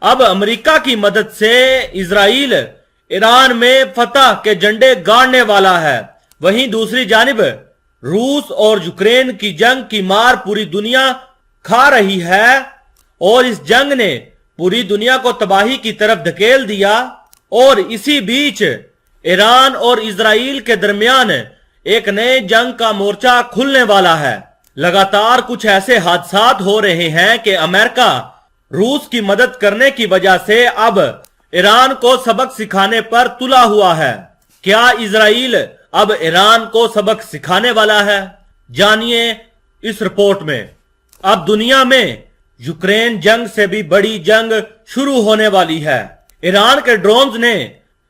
अब अमेरिका की मदद से इजराइल ईरान में फतह के झंडे गाड़ने वाला है। वहीं दूसरी जानिब रूस और यूक्रेन की जंग की मार पूरी दुनिया खा रही है और इस जंग ने पूरी दुनिया को तबाही की तरफ धकेल दिया। और इसी बीच ईरान और इजराइल के दरमियान एक नए जंग का मोर्चा खुलने वाला है। लगातार कुछ ऐसे हादसात हो रहे हैं कि अमेरिका रूस की मदद करने की वजह से अब ईरान को सबक सिखाने पर तुला हुआ है। क्या इजराइल अब ईरान को सबक सिखाने वाला है? जानिए इस रिपोर्ट में। अब दुनिया में यूक्रेन जंग से भी बड़ी जंग शुरू होने वाली है। ईरान के ड्रोन्स ने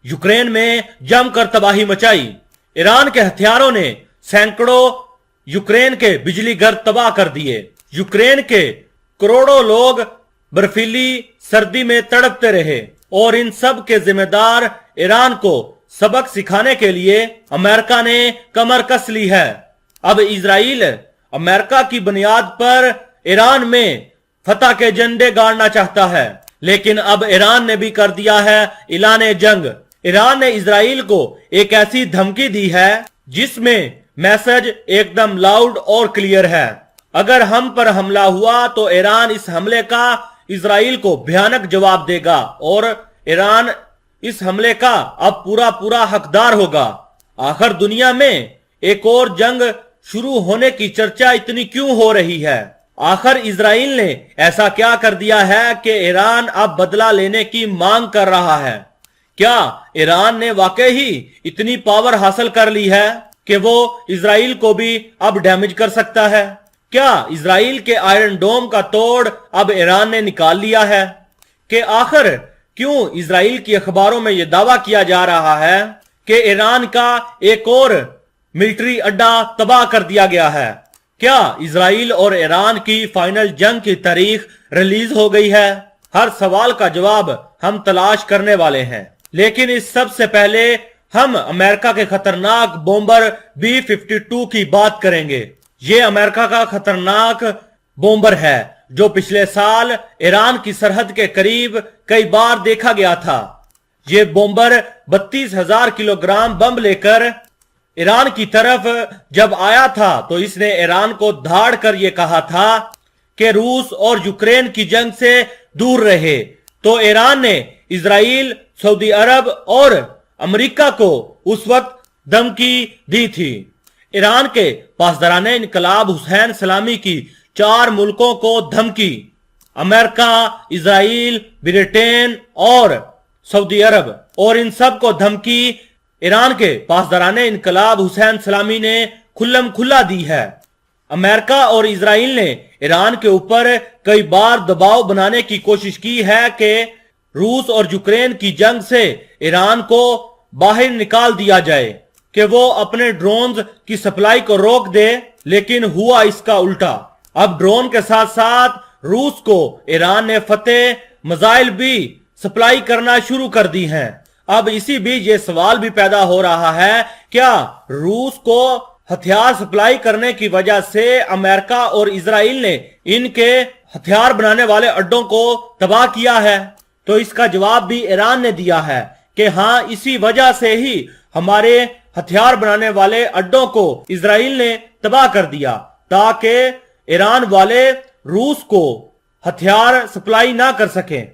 यूक्रेन में जमकर तबाही मचाई। ईरान के हथियारों ने सैकड़ों यूक्रेन के बिजली घर तबाह कर दिए। यूक्रेन के करोड़ों लोग बर्फीली सर्दी में तड़पते रहे और इन सब के जिम्मेदार ईरान को सबक सिखाने के लिए अमेरिका ने कमर कस ली है। अब इजराइल अमेरिका की बुनियाद पर ईरान में फतह के झंडे गाड़ना चाहता है, लेकिन अब ईरान ने भी कर दिया है ऐलान जंग। ईरान ने इजराइल को एक ऐसी धमकी दी है जिसमें मैसेज एकदम लाउड और क्लियर है। अगर हम पर हमला हुआ तो ईरान इस हमले का इजराइल को भयानक जवाब देगा और ईरान इस हमले का अब पूरा हकदार होगा। आखिर दुनिया में एक और जंग शुरू होने की चर्चा इतनी क्यों हो रही है? आखिर इजराइल ने ऐसा क्या कर दिया है कि ईरान अब बदला लेने की मांग कर रहा है? क्या ईरान ने वाकई ही इतनी पावर हासिल कर ली है कि वो इजराइल को भी अब डैमेज कर सकता है? क्या इजराइल के आयरन डोम का तोड़ अब ईरान ने निकाल लिया है? कि आखिर क्यों इजराइल की अखबारों में यह दावा किया जा रहा है कि ईरान का एक और मिलिट्री अड्डा तबाह कर दिया गया है? क्या इजराइल और ईरान की फाइनल जंग की तारीख रिलीज हो गई है? हर सवाल का जवाब हम तलाश करने वाले हैं, लेकिन इस सब से पहले हम अमेरिका के खतरनाक बॉम्बर B-52 की बात करेंगे। ये अमेरिका का खतरनाक बॉम्बर है जो पिछले साल ईरान की सरहद के करीब कई बार देखा गया था। ये बॉम्बर 32,000 किलोग्राम बम लेकर ईरान की तरफ जब आया था तो इसने ईरान को धाड़ कर यह कहा था कि रूस और यूक्रेन की जंग से दूर रहे। तो ईरान ने इजराइल, सऊदी अरब और अमेरिका को उस वक्त धमकी दी थी। ईरान के पासदाराने इनकलाब हुसैन सलामी की 4 मुल्कों को धमकी। अमेरिका, इजराइल, ब्रिटेन और सऊदी अरब और इन सब को धमकी ईरान के पासदाराने इनकलाब हुसैन सलामी ने खुल्लम खुल्ला दी है। अमेरिका और इजराइल ने ईरान के ऊपर कई बार दबाव बनाने की कोशिश की है कि रूस और यूक्रेन की जंग से ईरान को बाहर निकाल दिया जाए, कि वो अपने ड्रोन्स की सप्लाई को रोक दे, लेकिन हुआ इसका उल्टा। अब ड्रोन के साथ साथ रूस को ईरान ने फतेह मिसाइल भी सप्लाई करना शुरू कर दी हैं। अब इसी बीच ये सवाल भी पैदा हो रहा है, क्या रूस को हथियार सप्लाई करने की वजह से अमेरिका और इजराइल ने इनके हथियार बनाने वाले अड्डों को तबाह किया है? तो इसका जवाब भी ईरान ने दिया है कि हाँ, इसी वजह से ही हमारे हथियार बनाने वाले अड्डों को इजराइल ने तबाह कर दिया, ताकि ईरान वाले रूस को हथियार सप्लाई ना कर सकें।